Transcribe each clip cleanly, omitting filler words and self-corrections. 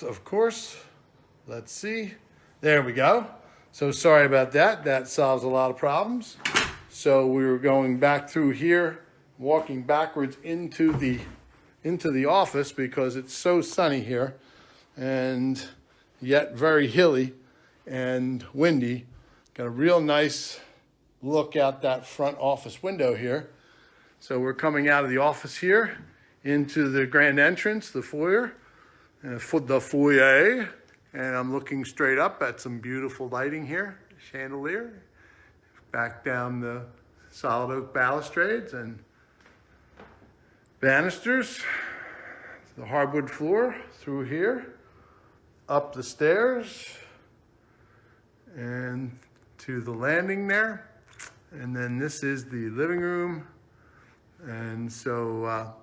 first, of course, let's see. There we go. So sorry about that. That solves a lot of problems. So we were going back through here, walking backwards into the office because it's so sunny here and yet very hilly and windy. Got a real nice look out that front office window here. So we're coming out of the office here into the grand entrance, the foyer, and I'm looking straight up at some beautiful lighting here, chandelier, back down the solid oak balustrades and banisters, the hardwood floor through here, up the stairs, and to the landing there. And then this is the living room. And so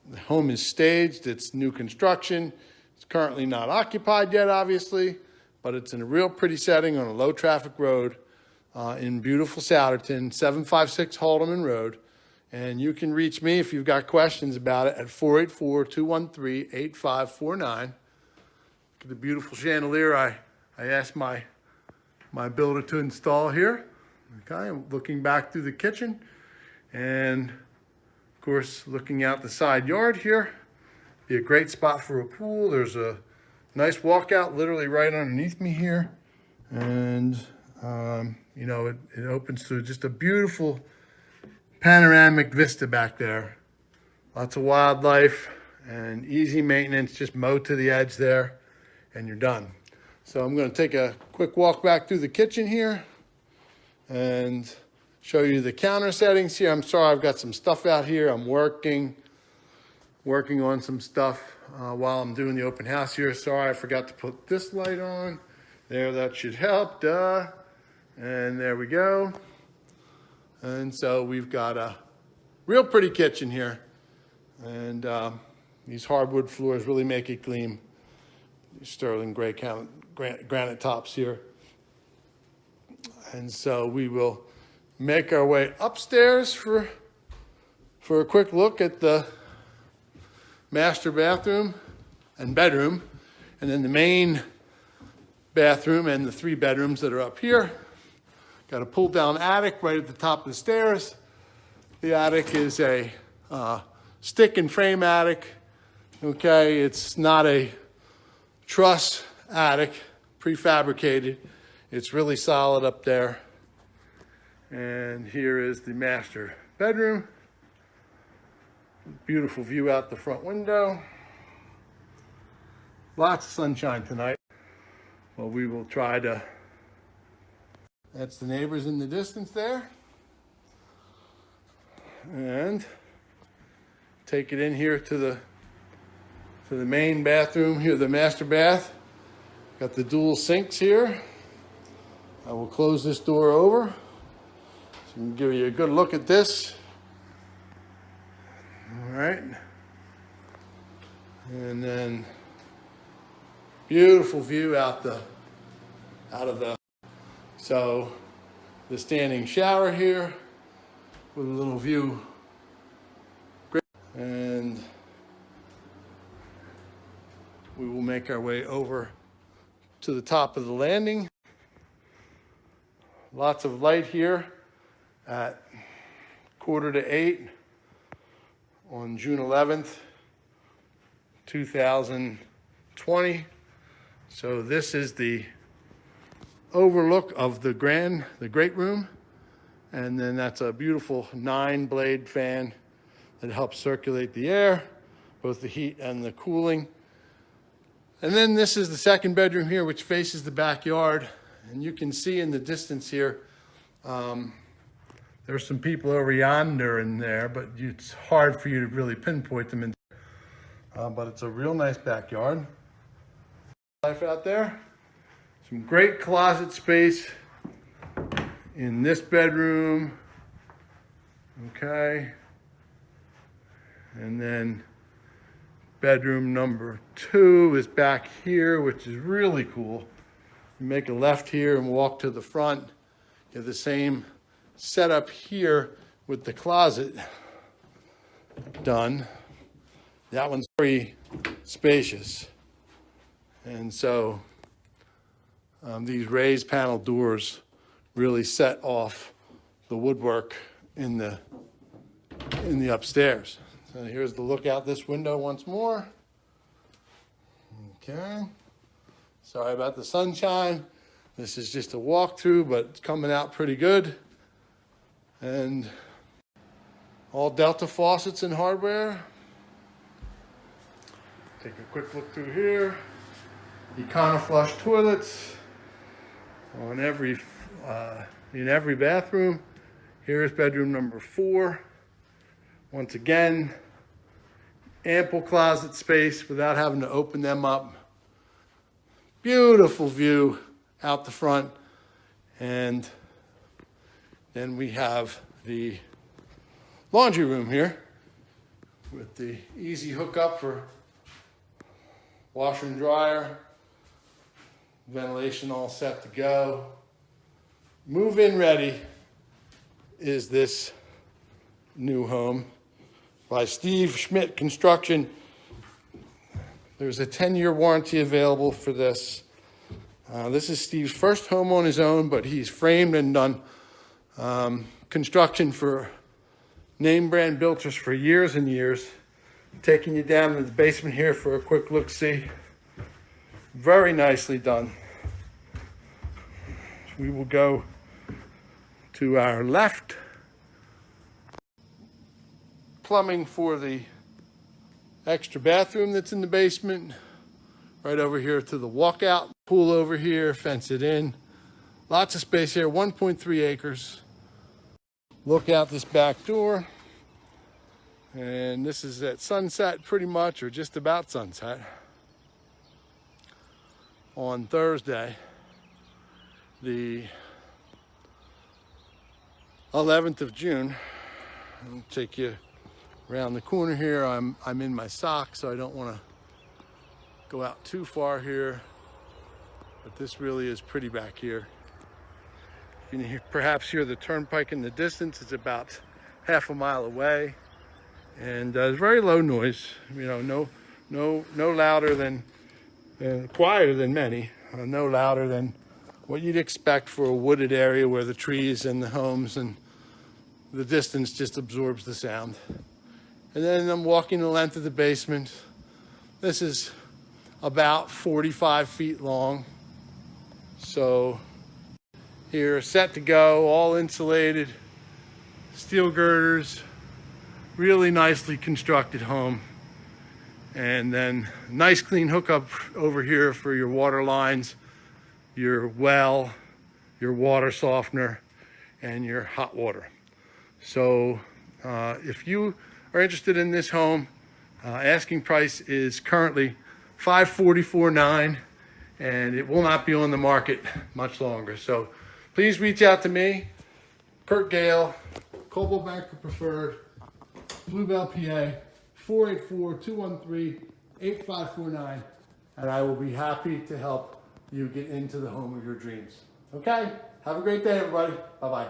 the home is staged. It's new construction. It's currently not occupied yet, obviously, but it's in a real pretty setting on a low traffic road in beautiful Souderton, 756 Halteman Road. And you can reach me if you've got questions about it at 484-213-8549. Look at the beautiful chandelier I asked my builder to install here. Okay, I'm looking back through the kitchen and of course looking out the side yard here. Be a great spot for a pool. There's a nice walkout literally right underneath me here. And you know, it opens to just a beautiful panoramic vista back there. Lots of wildlife and easy maintenance. Just mow to the edge there and you're done. So I'm going to take a quick walk back through the kitchen here and show you the counter settings here. I'm sorry, I've got some stuff out here. I'm working on some stuff while I'm doing the open house here. Sorry, I forgot to put this light on. There, that should help, duh. And there we go. And so we've got a real pretty kitchen here. And these hardwood floors really make it gleam. Sterling gray granite tops here. And so we will make our way upstairs for a quick look at the master bathroom and bedroom, and then the main bathroom and the 3 bedrooms that are up here. Got a pull down attic right at the top of the stairs. The attic is a stick and frame attic. Okay, it's not a truss attic, prefabricated. It's really solid up there. And here is the master bedroom. Beautiful view out the front window. Lots of sunshine tonight. Well, we will try to. That's the neighbors in the distance there. And take it in here to the main bathroom here, the master bath. Got the dual sinks here. I will close this door over so I can give you a good look at this. All right. And then beautiful view out of the, so the standing shower here with a little view. And we will make our way over to the top of the landing. Lots of light here at 7:45 on June 11th, 2020. So this is the overlook of the great room. And then that's a beautiful 9-blade fan that helps circulate the air, both the heat and the cooling. And then this is the 2nd bedroom here, which faces the backyard. And you can see in the distance here, there's some people over yonder in there, but it's hard for you to really pinpoint them. But it's a real nice backyard. Life out there. Some great closet space in this bedroom. Okay. And then bedroom number 2 is back here, which is really cool. You make a left here and walk to the front. You have the same setup here with the closet done. That one's very spacious. And so these raised panel doors really set off the woodwork in the upstairs. So here's the look out this window once more. Okay. Sorry about the sunshine. This is just a walkthrough, but it's coming out pretty good. And all Delta faucets and hardware. Take a quick look through here. Econo-flush toilets on in every bathroom. Here's bedroom number 4. Once again, ample closet space without having to open them up. Beautiful view out the front. And then we have the laundry room here with the easy hookup for washer and dryer. Ventilation all set to go. Move-in ready is this new home by Steve Schmidt Construction. There's a 10-year warranty available for this. This is Steve's first home on his own, but he's framed and done construction for name brand builders for years and years. Taking you down to the basement here for a quick look-see. Very nicely done. We will go to our left. Plumbing for the extra bathroom that's in the basement. Right over here to the walkout. Pool over here, fence it in. Lots of space here, 1.3 acres. Look out this back door. And this is at sunset pretty much, or just about sunset. On Thursday, the 11th of June. I'll take you around the corner here. I'm in my socks, so I don't want to go out too far here. But this really is pretty back here. You can perhaps hear the turnpike in the distance. It's about half a mile away. And it's very low noise, you know, no louder than, quieter than many, no louder than what you'd expect for a wooded area where the trees and the homes and the distance just absorbs the sound. And then I'm walking the length of the basement. This is about 45 feet long. So here, set to go, all insulated, steel girders, really nicely constructed home. And then nice clean hookup over here for your water lines, your well, your water softener, and your hot water. So if you are interested in this home, asking price is currently $544,900, and it will not be on the market much longer. So please reach out to me, Kurt Gale, Coldwell Banker Preferred, Bluebell, PA, 484-213-8549, and I will be happy to help you get into the home of your dreams. Okay? Have a great day, everybody. Bye-bye.